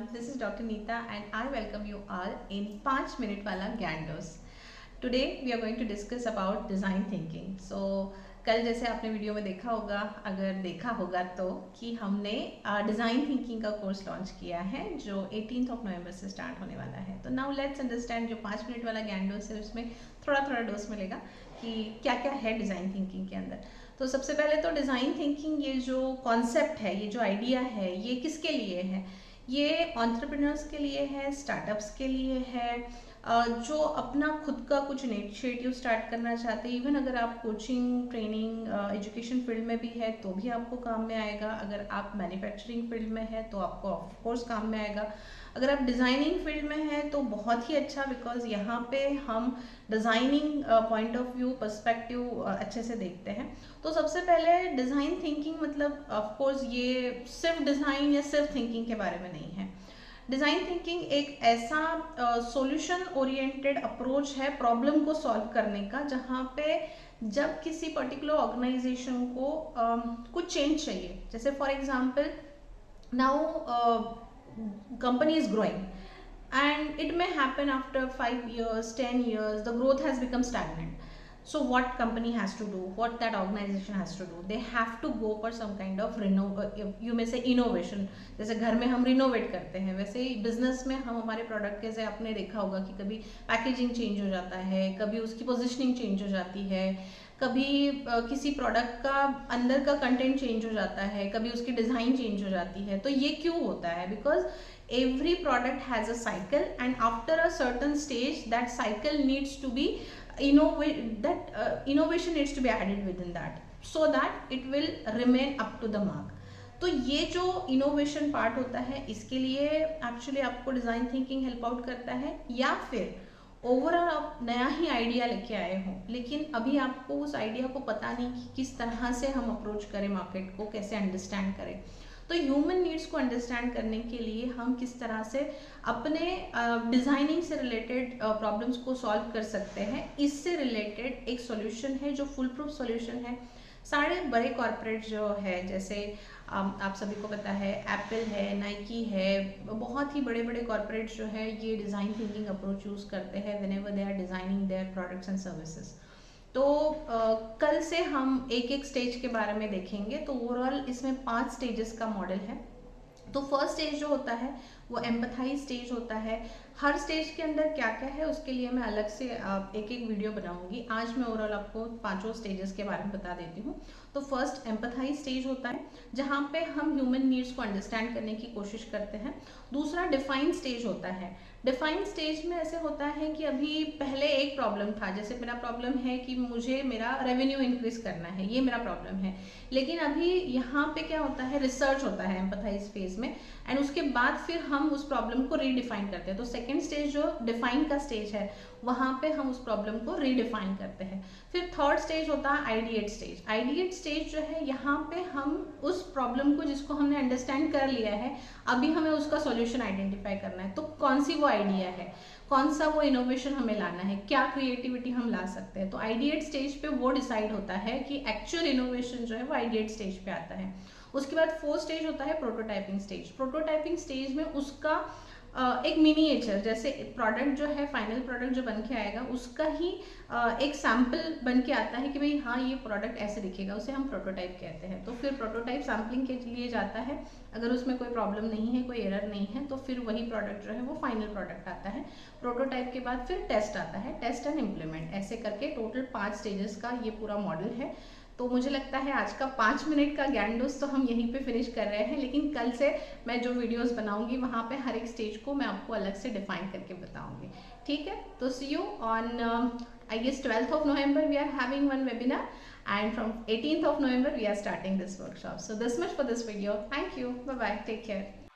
everyone, this is Dr. Neeta and I welcome you all in 5 minute वाला ज्ञान dose. Today we are going to discuss about design thinking. So कल जैसे आपने video में देखा होगा, अगर देखा होगा तो कि हमने डिज़ाइन थिंकिंग का कोर्स लॉन्च किया है जो 18 नवंबर से स्टार्ट होने वाला है. तो नाउ लेट्स अंडरस्टैंड जो 5 मिनट वाला ज्ञान डोज है उसमें थोड़ा थोड़ा डोज मिलेगा कि क्या क्या है डिज़ाइन थिंकिंग के अंदर. तो सबसे पहले तो डिज़ाइन थिंकिंग ये जो कॉन्सेप्ट है, ये जो आइडिया है, ये किसके लिए है? ये एंटरप्रेन्योर्स के लिए है, स्टार्टअप्स के लिए है, जो अपना खुद का कुछ इनिशिएटिव स्टार्ट करना चाहते हैं. इवन अगर आप कोचिंग, ट्रेनिंग, एजुकेशन फील्ड में भी है तो भी आपको काम में आएगा. अगर आप मैन्युफैक्चरिंग फील्ड में है तो आपको ऑफकोर्स काम में आएगा. अगर आप डिज़ाइनिंग फील्ड में है तो बहुत ही अच्छा, बिकॉज यहाँ पे हम designing point of view, perspective अच्छे से देखते हैं. तो सबसे पहले डिज़ाइन थिंकिंग मतलब ऑफकोर्स ये सिर्फ डिज़ाइन या सिर्फ थिंकिंग के बारे में नहीं है. डिज़ाइन थिंकिंग एक ऐसा सॉल्यूशन ओरिएंटेड अप्रोच है प्रॉब्लम को सॉल्व करने का, जहाँ पे जब किसी पर्टिकुलर ऑर्गेनाइजेशन को कुछ चेंज चाहिए, जैसे for example now company is growing and it may happen after 5 years, 10 years, the growth has become stagnant. So what company has to do, what that organization has to do, they have to go for some kind of you may say innovation. जैसे घर में हम renovate करते हैं, वैसे ही business में हम हमारे प्रोडक्ट के, जैसे आपने देखा होगा कि कभी पैकेजिंग चेंज हो जाता है, कभी उसकी पोजिशनिंग चेंज हो जाती है, कभी किसी प्रोडक्ट का अंदर का कंटेंट चेंज हो जाता है, कभी उसकी डिज़ाइन चेंज हो जाती है. तो ये क्यों होता है? Because every product has a cycle and after a certain stage that cycle needs to be innovation needs to be added within that so that it will remain up to the mark. तो ये जो innovation part होता है, इसके लिए actually आपको design thinking help out करता है. या फिर ओवरऑल आप नया ही आइडिया लेके आए हो, लेकिन अभी आपको उस आइडिया को पता नहीं कि किस तरह से हम अप्रोच करें मार्केट को, कैसे अंडरस्टैंड करें. तो ह्यूमन नीड्स को अंडरस्टैंड करने के लिए हम किस तरह से अपने डिज़ाइनिंग से रिलेटेड प्रॉब्लम्स को सॉल्व कर सकते हैं, इससे रिलेटेड एक सॉल्यूशन है जो फुल प्रूफ सॉल्यूशन है. सारे बड़े कॉर्पोरेट जो है, जैसे आप सभी को पता है एप्पल है, नाइकी है, बहुत ही बड़े बड़े कॉर्पोरेट जो है ये डिज़ाइन थिंकिंग अप्रोच यूज़ करते हैं whenever they are designing their products and services. तो कल से हम एक एक स्टेज के बारे में देखेंगे. तो ओवरऑल इसमें 5 स्टेजेस का मॉडल है. तो फर्स्ट स्टेज जो होता है वो एम्पथाइज स्टेज होता है. हर स्टेज के अंदर क्या क्या है उसके लिए मैं अलग से एक एक वीडियो बनाऊंगी. आज मैं ओवरऑल आपको 5 स्टेजेस के बारे में बता देती हूँ. तो फर्स्ट एम्पथाइज स्टेज होता है जहाँ पे हम ह्यूमन नीड्स को अंडरस्टैंड करने की कोशिश करते हैं. दूसरा डिफाइन स्टेज होता है. डिफाइन स्टेज में ऐसे होता है कि अभी पहले एक प्रॉब्लम था, जैसे मेरा प्रॉब्लम है कि मुझे मेरा रेवेन्यू इंक्रीज करना है, ये मेरा प्रॉब्लम है. लेकिन अभी यहाँ पे क्या होता है, रिसर्च होता है एम्पथाइज फेज में, एंड उसके बाद फिर हम उस प्रॉब्लम को रीडिफाइन करते हैं. तो सेकेंड स्टेज जो डिफाइन का स्टेज है, वहाँ पे हम उस प्रॉब्लम को रीडिफाइन करते हैं. फिर थर्ड स्टेज होता है आइडिएट स्टेज. आइडिएट स्टेज जो है, यहाँ पे हम उस प्रॉब्लम को जिसको हमने अंडरस्टैंड कर लिया है, अभी हमें उसका सॉल्यूशन आइडेंटिफाई करना है. तो कौन सी वो आइडिया है, कौन सा वो इनोवेशन हमें लाना है, क्या क्रिएटिविटी हम ला सकते हैं. तो आइडिएट स्टेज पे वो डिसाइड होता है कि एक्चुअल इनोवेशन जो है वो आइडिएट स्टेज पे आता है. उसके बाद फोर्थ स्टेज होता है प्रोटोटाइपिंग स्टेज. प्रोटोटाइपिंग स्टेज में उसका एक मिनिएचर, जैसे प्रोडक्ट जो है, फाइनल प्रोडक्ट जो बन के आएगा उसका ही एक सैम्पल बन के आता है कि भाई हाँ ये प्रोडक्ट ऐसे दिखेगा, उसे हम प्रोटोटाइप कहते हैं. तो फिर प्रोटोटाइप सैम्पलिंग के लिए जाता है. अगर उसमें कोई प्रॉब्लम नहीं है, कोई एरर नहीं है, तो फिर वही प्रोडक्ट जो है वो फाइनल प्रोडक्ट आता है. प्रोटोटाइप के बाद फिर टेस्ट आता है, टेस्ट एंड इम्प्लीमेंट. ऐसे करके टोटल 5 स्टेजेस का ये पूरा मॉडल है. तो मुझे लगता है आज का 5 मिनट का ज्ञान डोज तो हम यहीं पे फिनिश कर रहे हैं, लेकिन कल से मैं जो वीडियोस बनाऊंगी वहाँ पे हर एक स्टेज को मैं आपको अलग से डिफाइन करके बताऊंगी. ठीक है, तो see you on I guess 12th November we are having one webinar and from 18th November we are starting this workshop. So this much for this video. Thank you. Bye bye. Take care.